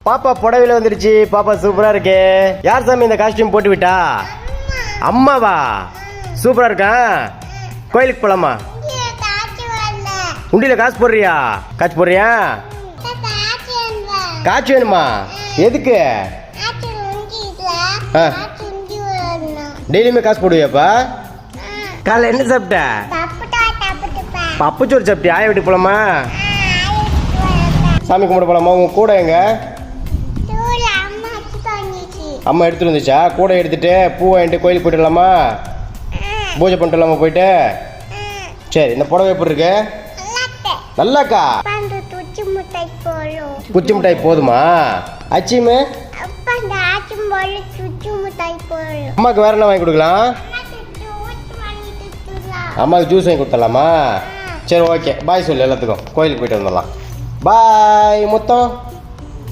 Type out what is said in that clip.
பாப்பா புடவையில வந்துருச்சு. பாப்பா சூப்பரா இருக்கு. யார் சாமி இந்த காஸ்டியூம் போட்டு விட்டா? அம்மாவா? சூப்பரா இருக்கா? கோயிலுக்கு போலாமா? உண்டியில காசு போடுறியா? காசு போடுறியா? காசு வேணுமா? எதுக்கு? டெய்லியுமே காசு போடுவியாப்பா? காலைல என்ன சாப்பிட்ட? பப்புச்சோறு சாப்பிட்டியா? ஆயா வீட்டுக்கு போலாமா? சாமி கும்பிட போலாமா? உங்க கூட எங்க? அம்மா எடுத்துட்டு வந்துச்சா? கூட எடுத்துட்டு பூ வாங்கிட்டு கோயிலுக்கு போயிடலாமா? பூஜை பண்ணிட்டு போயிட்டு. சரி, இந்த புடவை எப்படி இருக்கு? நல்லாக்கா? குச்சி மிட்டாய் போதுமா? அச்சிமே அம்மாக்கு வேற என்ன வாங்கி கொடுக்கலாம்? அம்மாவுக்கு ஜூஸ் வாங்கி கொடுத்துடலாமா? சரி, ஓகே. பாய் சொல்லு எல்லாத்துக்கும். கோயிலுக்கு போயிட்டு வந்துடலாம். பாய் முத்தம்.